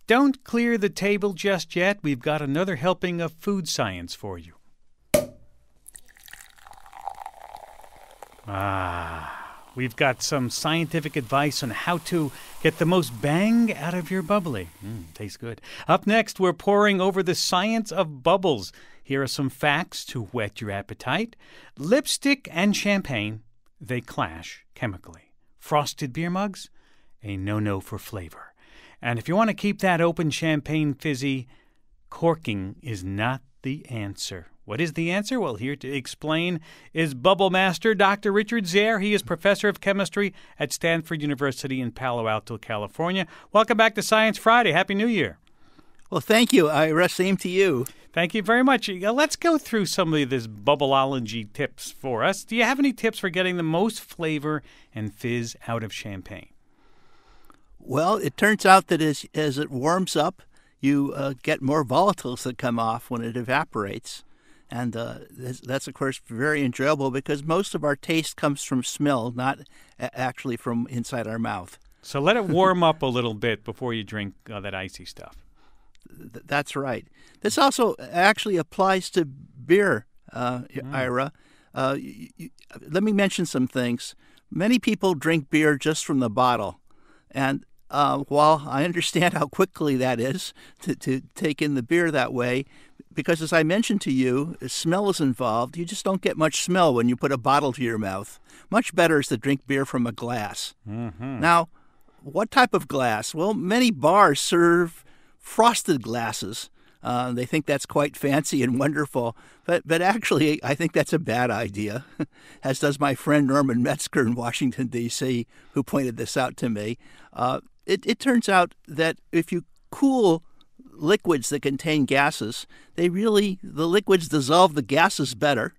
don't clear the table just yet. We've got another helping of food science for you. We've got some scientific advice on how to get the most bang out of your bubbly. Tastes good. Up next, we're poring over the science of bubbles. Here are some facts to whet your appetite. Lipstick and champagne, they clash chemically. Frosted beer mugs, a no-no for flavor. And if you want to keep that open champagne fizzy, corking is not the answer. What is the answer? Well, here to explain is Bubble Master Dr. Richard Zare. He is professor of chemistry at Stanford University in Palo Alto, California. Welcome back to Science Friday. Happy New Year. Well, thank you, Ira. Same to you. Thank you very much. Let's go through some of this bubbleology tips for us. Do you have any tips for getting the most flavor and fizz out of champagne? Well, it turns out that as it warms up, you get more volatiles that come off when it evaporates. And that's, of course, very enjoyable because most of our taste comes from smell, not actually from inside our mouth. So let it warm up a little bit before you drink that icy stuff. That's right. This also actually applies to beer, Ira. Let me mention some things. Many people drink beer just from the bottle. And while I understand how quickly that is to take in the beer that way, because as I mentioned to you, smell is involved. You just don't get much smell when you put a bottle to your mouth. Much better is to drink beer from a glass. Mm-hmm. Now, what type of glass? Well, many bars serve frosted glasses. They think that's quite fancy and wonderful, but actually I think that's a bad idea, as does my friend Norman Metzger in Washington, D.C., who pointed this out to me. It turns out that if you cool liquids that contain gases, the liquids dissolve the gases better,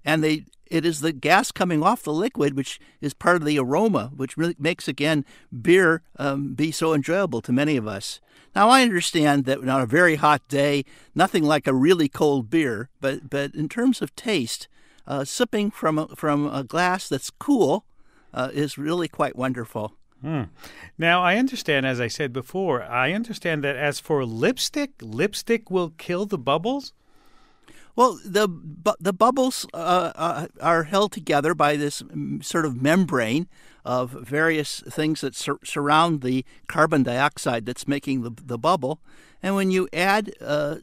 and it is the gas coming off the liquid which is part of the aroma, which really makes, again, beer be so enjoyable to many of us. Now, I understand that on a very hot day, nothing like a really cold beer, but in terms of taste, sipping from a glass that's cool is really quite wonderful. Now, I understand, as I said before, that as for lipstick will kill the bubbles? Well, the bubbles are held together by this sort of membrane of various things that surround the carbon dioxide that's making the bubble. And when you add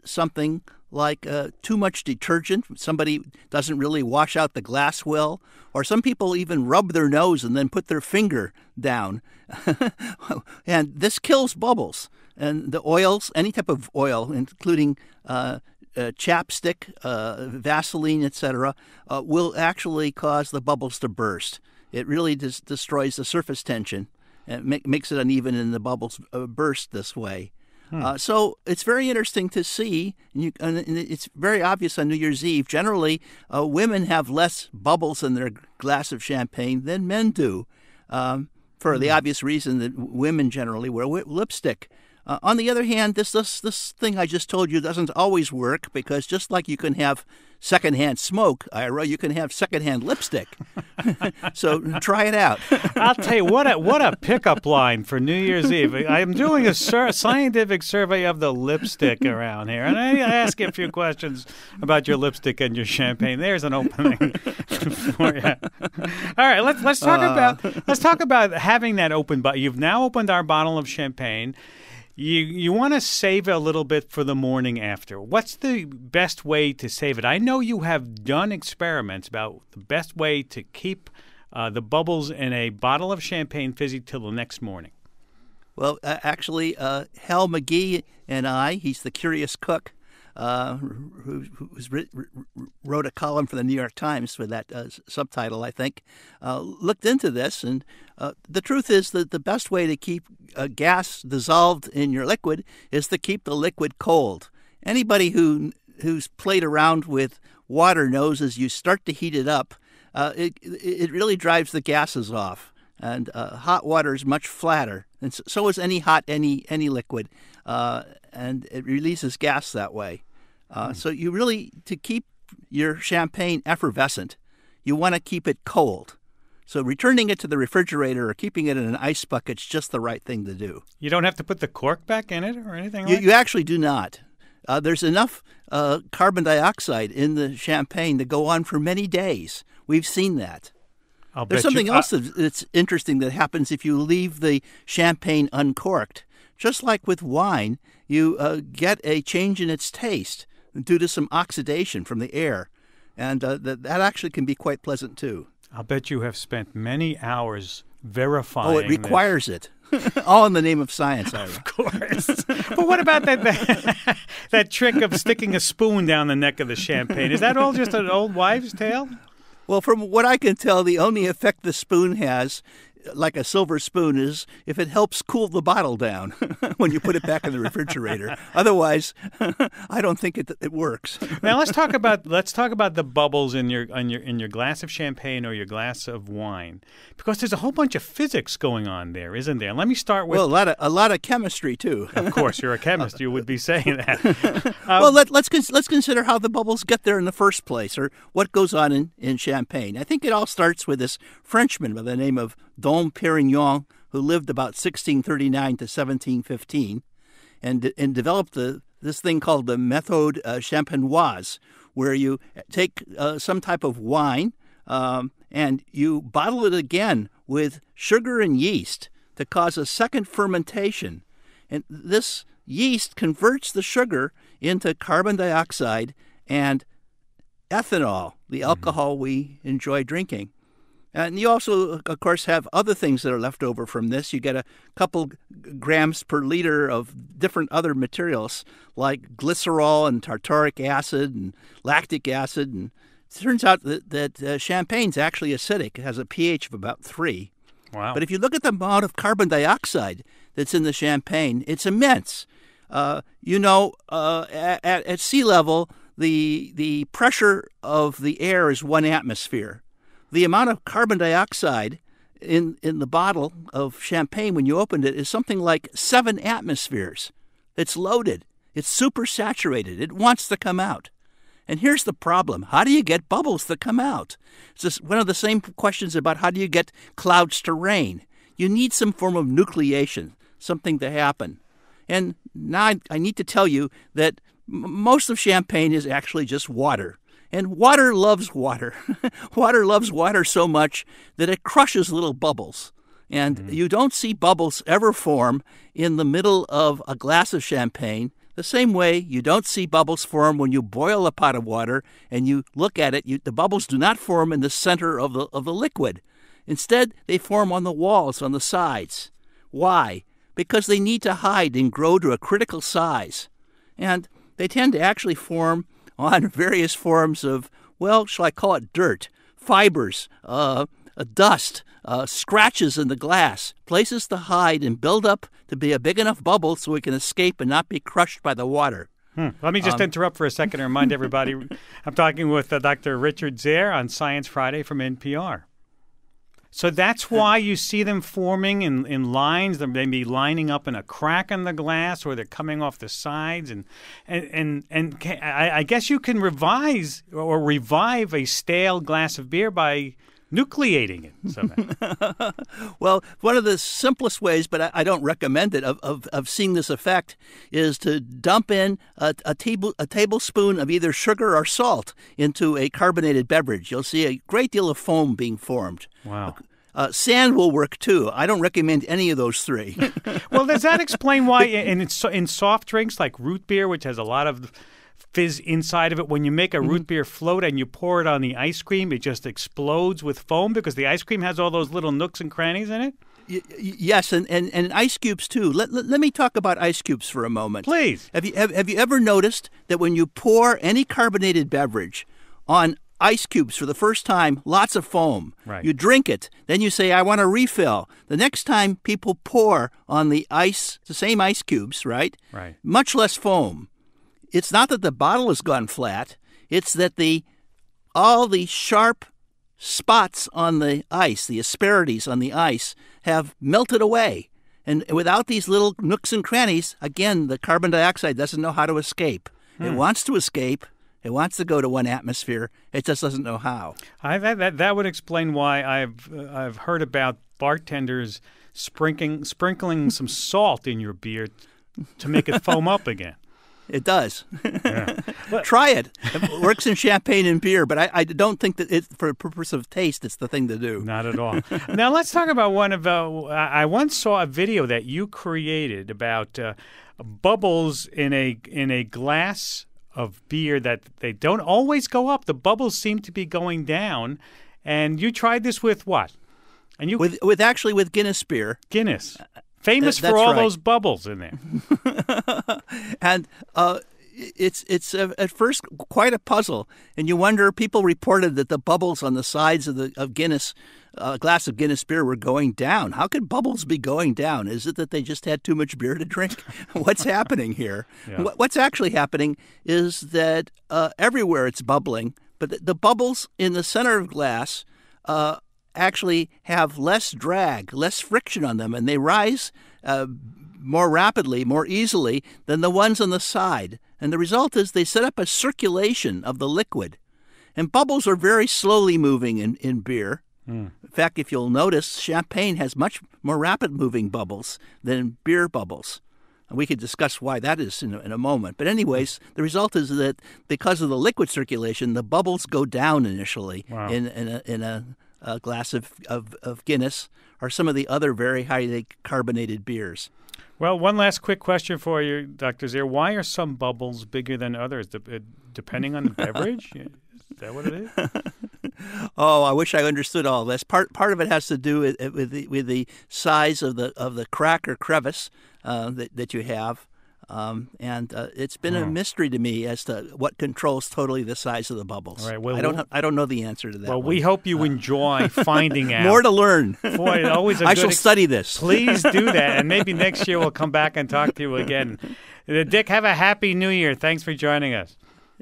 something like too much detergent, somebody doesn't really wash out the glass well, or some people even rub their nose and then put their finger down. And this kills bubbles. And the oils, any type of oil, including chapstick, Vaseline, etc., will actually cause the bubbles to burst. It really destroys the surface tension and makes it uneven, and the bubbles burst this way. So it's very interesting to see, and it's very obvious on New Year's Eve. Generally, women have less bubbles in their glass of champagne than men do, for the obvious reason that women generally wear lipstick. On the other hand, this thing I just told you doesn't always work, because just like you can have secondhand smoke, Ira, you can have secondhand lipstick. So try it out. I'll tell you, what a pickup line for New Year's Eve. I'm doing a scientific survey of the lipstick around here, and I ask you a few questions about your lipstick and your champagne. There's an opening for you. All right, let's talk about having that open. But you've now opened our bottle of champagne. You want to save it a little bit for the morning after. What's the best way to save it? I know you have done experiments about the best way to keep the bubbles in a bottle of champagne fizzy till the next morning. Well, actually, Hal McGee and he's the curious cook, who wrote a column for the New York Times for that subtitle, I think, looked into this. And the truth is that the best way to keep gas dissolved in your liquid is to keep the liquid cold. Anybody who's played around with water knows as you start to heat it up, it really drives the gases off. And hot water is much flatter, and so is any liquid, and it releases gas that way. So you really, to keep your champagne effervescent, you want to keep it cold. So returning it to the refrigerator or keeping it in an ice bucket is just the right thing to do. You don't have to put the cork back in it or anything You actually do not. There's enough carbon dioxide in the champagne to go on for many days. We've seen that. There's something else that's interesting that happens if you leave the champagne uncorked. Just like with wine, you get a change in its taste due to some oxidation from the air. And that actually can be quite pleasant, too. I'll bet you have spent many hours verifying. Oh, it requires it. All in the name of science, Ira. Of course. But what about that trick of sticking a spoon down the neck of the champagne? Is that all just an old wives' tale? Well, from what I can tell, the only effect the spoon has, like a silver spoon, is if it helps cool the bottle down when you put it back in the refrigerator. Otherwise, I don't think it works. Now let's talk about the bubbles in your glass of champagne or your glass of wine, because there's a whole bunch of physics going on there, isn't there? And let me start with a lot of chemistry too. Of course, you're a chemist. You would be saying that. Well, let's consider how the bubbles get there in the first place, or what goes on in champagne. I think it all starts with this Frenchman by the name of Dom Pérignon, who lived about 1639 to 1715, and developed this thing called the méthode champenoise, where you take some type of wine and you bottle it again with sugar and yeast to cause a second fermentation. And this yeast converts the sugar into carbon dioxide and ethanol, the alcohol we enjoy drinking. And you also, of course, have other things that are left over from this. You get a couple grams per liter of different other materials like glycerol and tartaric acid and lactic acid. And it turns out that champagne's actually acidic. It has a pH of about 3. Wow. But if you look at the amount of carbon dioxide that's in the champagne, it's immense. At sea level, the pressure of the air is 1 atmosphere. The amount of carbon dioxide in the bottle of champagne when you opened it is something like 7 atmospheres. It's loaded. It's supersaturated. It wants to come out. And here's the problem. How do you get bubbles to come out? It's just one of the same questions about how do you get clouds to rain. You need some form of nucleation, something to happen. And now I need to tell you that most of champagne is actually just water. And water loves water. Water loves water so much that it crushes little bubbles. And you don't see bubbles ever form in the middle of a glass of champagne. The same way you don't see bubbles form when you boil a pot of water and you look at it. The bubbles do not form in the center of the liquid. Instead, they form on the walls, on the sides. Why? Because they need to hide and grow to a critical size. And they tend to actually form on various forms of, well, shall I call it dirt, fibers, dust, scratches in the glass, places to hide and build up to be a big enough bubble so it can escape and not be crushed by the water. Let me just interrupt for a second and remind everybody, I'm talking with Dr. Richard Zare on Science Friday from NPR. So that's why you see them forming in lines. They may be lining up in a crack in the glass, or they're coming off the sides. And I guess you can revive a stale glass of beer by nucleating it somehow. Well, one of the simplest ways, but I don't recommend it, of seeing this effect is to dump in a tablespoon of either sugar or salt into a carbonated beverage. You'll see a great deal of foam being formed. Wow. Sand will work, too. I don't recommend any of those 3. Well, does that explain why in soft drinks like root beer, which has a lot of fizz inside of it, when you make a root beer float and you pour it on the ice cream, it just explodes with foam because the ice cream has all those little nooks and crannies in it? Yes, and ice cubes, too. Let me talk about ice cubes for a moment. Please. Have you ever noticed that when you pour any carbonated beverage on ice cubes for the first time, lots of foam. Right. You drink it, then you say, I want a refill. The next time people pour on the same ice cubes, right? Right. Much less foam. It's not that the bottle has gone flat. It's that all the sharp spots on the ice, the asperities on the ice, have melted away. And without these little nooks and crannies, again, the carbon dioxide doesn't know how to escape. It wants to escape. It wants to go to one atmosphere. It just doesn't know how. That would explain why I've heard about bartenders sprinkling some salt in your beer to make it foam up again. It does. Yeah. Try it. It works in champagne and beer, but I don't think that for a purpose of taste, it's the thing to do. Not at all. Now let's talk about one of. I once saw a video that you created about bubbles in a glass of beer that they don't always go up. The bubbles seem to be going down, and you tried this with what? And you with Guinness beer. Guinness. Famous for all those bubbles in there. And it's at first quite a puzzle, and you wonder. People reported that the bubbles on the sides of Guinness, a glass of Guinness beer, were going down. How could bubbles be going down? Is it that they just had too much beer to drink? What's happening here? Yeah. What's actually happening is that everywhere it's bubbling, but the bubbles in the center of glass actually have less drag, less friction on them, and they rise more rapidly, more easily than the ones on the side. And the result is they set up a circulation of the liquid. And bubbles are very slowly moving in beer. In fact, if you'll notice, champagne has much more rapid-moving bubbles than beer bubbles. And we could discuss why that is in a moment. But anyways, the result is that because of the liquid circulation, the bubbles go down initially. Wow. in a glass of Guinness or some of the other very highly carbonated beers. Well, one last quick question for you, Dr. Zier. Why are some bubbles bigger than others, depending on the beverage? Is that what it is? Oh, I wish I understood all this. Part of it has to do with the size of the crack or crevice that you have. And it's been a mystery to me as to what controls totally the size of the bubbles. All right, well, I don't know the answer to that. Well, one. we hope you enjoy finding out. More to learn. Boy, always I shall study this. Please do that, and maybe next year we'll come back and talk to you again. Dick, have a happy New Year. Thanks for joining us.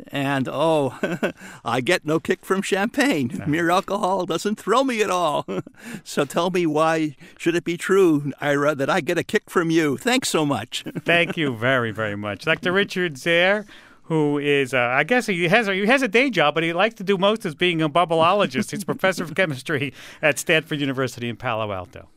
And, I get no kick from champagne. Mere alcohol doesn't thrill me at all. So tell me, why should it be true, Ira, that I get a kick from you? Thanks so much. Thank you very, very much. Dr. Richard Zier, who is, I guess he has a day job, but he likes to do most as being a bubbleologist. He's professor of chemistry at Stanford University in Palo Alto.